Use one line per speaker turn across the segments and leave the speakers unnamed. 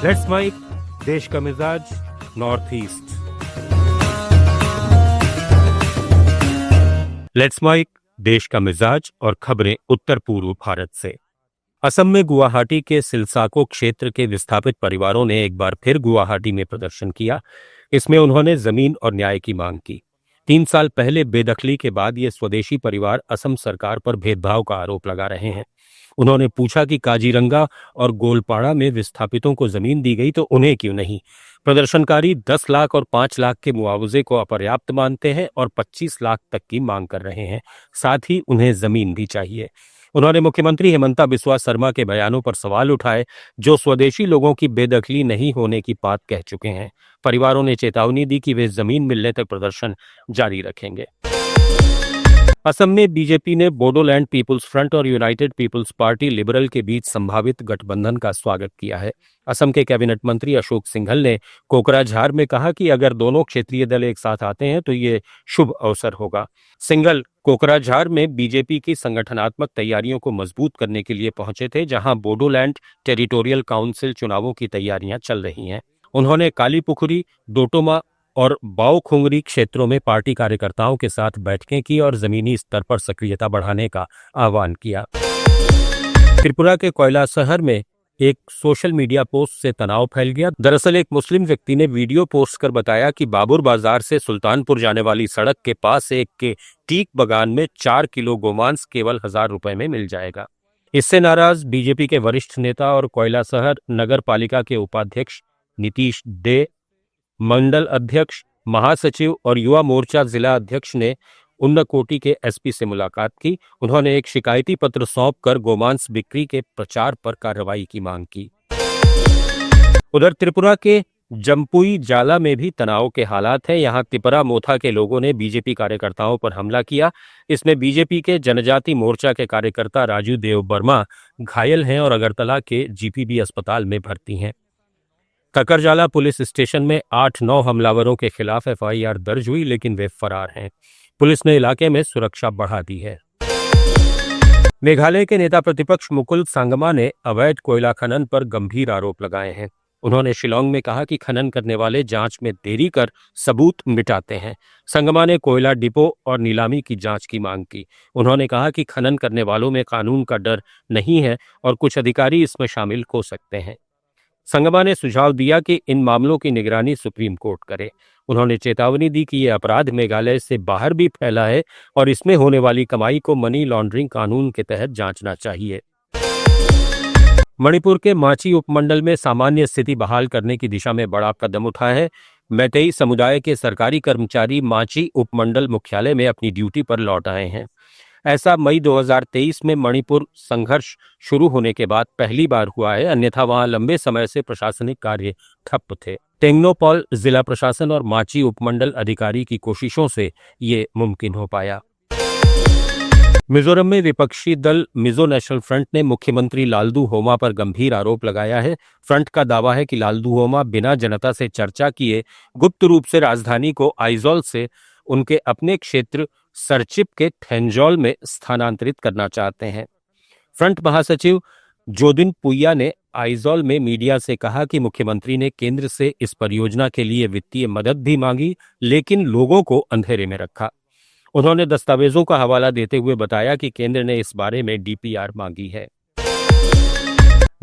Let's mic देश का मिजाज नॉर्थ ईस्ट। लेट्स माइक देश का मिजाज और खबरें उत्तर पूर्व भारत से। असम में गुवाहाटी के सिलसाको क्षेत्र के विस्थापित परिवारों ने एक बार फिर गुवाहाटी में प्रदर्शन किया। इसमें उन्होंने जमीन और न्याय की मांग की। 3 साल पहले बेदखली के बाद ये स्वदेशी परिवार असम सरकार पर भेदभाव का आरोप लगा रहे हैं। उन्होंने पूछा कि काजीरंगा और गोलपाड़ा में विस्थापितों को जमीन दी गई तो उन्हें क्यों नहीं। प्रदर्शनकारी 10 लाख और 5 लाख के मुआवजे को अपर्याप्त मानते हैं और 25 लाख तक की मांग कर रहे हैं। साथ ही उन्हें जमीन भी चाहिए। उन्होंने मुख्यमंत्री हेमंता बिस्वा शर्मा के बयानों पर सवाल उठाए, जो स्वदेशी लोगों की बेदखली नहीं होने की बात कह चुके हैं। परिवारों ने चेतावनी दी कि वे जमीन मिलने तक प्रदर्शन जारी रखेंगे। असम में बीजेपी ने बोडोलैंड पीपुल्स फ्रंट और यूनाइटेड पीपुल्स पार्टी लिबरल के बीच संभावित गठबंधन का स्वागत किया है। असम के कैबिनेट मंत्री अशोक सिंघल ने कोकराझार में कहा कि अगर दोनों क्षेत्रीय दल एक साथ आते हैं तो ये शुभ अवसर होगा। सिंघल कोकराझार में बीजेपी की संगठनात्मक तैयारियों को मजबूत करने के लिए पहुंचे थे, जहां बोडोलैंड टेरिटोरियल काउंसिल चुनावों की तैयारियां चल रही हैं। उन्होंने कालीपुखुरी, डोटोमा और बाओखुंगरी क्षेत्रों में पार्टी कार्यकर्ताओं के साथ बैठकें की और जमीनी स्तर पर सक्रियता बढ़ाने का आह्वान किया। त्रिपुरा के कोयला शहर में एक सोशल मीडिया पोस्ट से तनाव फैल गया। दरअसल एक मुस्लिम व्यक्ति ने वीडियो पोस्ट कर बताया कि बाबुर बाजार से सुल्तानपुर जाने वाली सड़क के पास एक के टीक बगान में 4 किलो गोमांस केवल 1000 रुपए में मिल जाएगा। इससे नाराज बीजेपी के वरिष्ठ नेता और कोयला शहर नगर पालिका के उपाध्यक्ष नीतीश डे, मंडल अध्यक्ष, महासचिव और युवा मोर्चा जिला अध्यक्ष ने उन्नकोटी के एसपी से मुलाकात की। उन्होंने एक शिकायती पत्र सौंपकर गोमांस बिक्री के प्रचार पर कार्रवाई की मांग की। उधर त्रिपुरा के जम्पुई जाला में भी तनाव के हालात हैं। यहां तिपरा मोथा के लोगों ने बीजेपी कार्यकर्ताओं पर हमला किया। इसमें बीजेपी के जनजाति मोर्चा के कार्यकर्ता राजू देव वर्मा घायल हैं और अगरतला के जीपीबी अस्पताल में भर्ती हैं। ककरजाला पुलिस स्टेशन में 8-9 हमलावरों के खिलाफ एफआईआर दर्ज हुई, लेकिन वे फरार हैं। पुलिस ने इलाके में सुरक्षा बढ़ा दी है। मेघालय के नेता प्रतिपक्ष मुकुल संगमा ने अवैध कोयला खनन पर गंभीर आरोप लगाए हैं। उन्होंने शिलांग में कहा कि खनन करने वाले जांच में देरी कर सबूत मिटाते हैं। संगमा ने कोयला डिपो और नीलामी की जांच की मांग की। उन्होंने कहा कि खनन करने वालों में कानून का डर नहीं है और कुछ अधिकारी इसमें शामिल हो सकते हैं। संगमा ने सुझाव दिया कि इन मामलों की निगरानी सुप्रीम कोर्ट करे। उन्होंने चेतावनी दी कि यह अपराध मेघालय से बाहर भी फैला है और इसमें होने वाली कमाई को मनी लॉन्ड्रिंग कानून के तहत जांचना चाहिए। मणिपुर के माची उपमंडल में सामान्य स्थिति बहाल करने की दिशा में बड़ा कदम उठा है। मैतेई समुदाय के सरकारी कर्मचारी माची उपमंडल मुख्यालय में अपनी ड्यूटी पर लौट आए हैं। ऐसा मई 2023 में मणिपुर संघर्ष शुरू होने के बाद पहली बार हुआ है, अन्यथा वहां लंबे समय से प्रशासनिक कार्य ठप थे। टेंगनोपाल जिला प्रशासन और माची उपमंडल अधिकारी की कोशिशों से ये मुमकिन हो पाया। मिजोरम में विपक्षी दल मिजो नेशनल फ्रंट ने मुख्यमंत्री लालदू होमा पर गंभीर आरोप लगाया है। फ्रंट का दावा है कि लालदू होमा बिना जनता से चर्चा किए गुप्त रूप से राजधानी को आइजोल से उनके अपने क्षेत्र सरचिप के ठेंजौल में स्थानांतरित करना चाहते हैं। फ्रंट महासचिव जोदिन पुइया ने आइजोल में मीडिया से कहा कि मुख्यमंत्री ने केंद्र से इस परियोजना के लिए वित्तीय मदद भी मांगी, लेकिन लोगों को अंधेरे में रखा। उन्होंने दस्तावेजों का हवाला देते हुए बताया कि केंद्र ने इस बारे में डीपीआर मांगी है।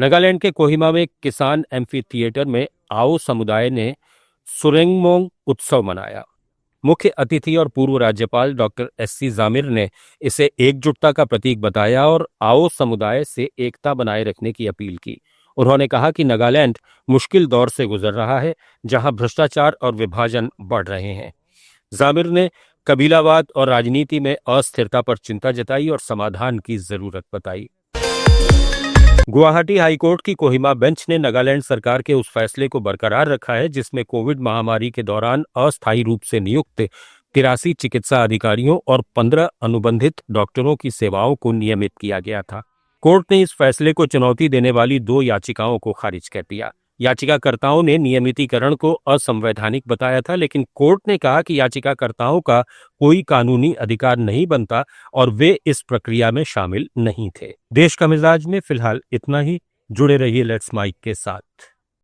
नागालैंड के कोहिमा में किसान एम्फी थिएटर में आओ समुदाय ने सुरेंगमोंग उत्सव मनाया। मुख्य अतिथि और पूर्व राज्यपाल डॉक्टर एससी जामिर ने इसे एकजुटता का प्रतीक बताया और आओ समुदाय से एकता बनाए रखने की अपील की। उन्होंने कहा कि नागालैंड मुश्किल दौर से गुजर रहा है, जहां भ्रष्टाचार और विभाजन बढ़ रहे हैं। जामिर ने कबीलावाद और राजनीति में अस्थिरता पर चिंता जताई और समाधान की जरूरत बताई। गुवाहाटी हाईकोर्ट की कोहिमा बेंच ने नागालैंड सरकार के उस फैसले को बरकरार रखा है जिसमें कोविड महामारी के दौरान अस्थायी रूप से नियुक्त 83 चिकित्सा अधिकारियों और 15 अनुबंधित डॉक्टरों की सेवाओं को नियमित किया गया था। कोर्ट ने इस फैसले को चुनौती देने वाली 2 याचिकाओं को खारिज कर दिया। याचिकाकर्ताओं ने नियमितीकरण को असंवैधानिक बताया था, लेकिन कोर्ट ने कहा कि याचिकाकर्ताओं का कोई कानूनी अधिकार नहीं बनता और वे इस प्रक्रिया में शामिल नहीं थे। देश का मिजाज में फिलहाल इतना ही। जुड़े रहिए लेट्स माइक के साथ।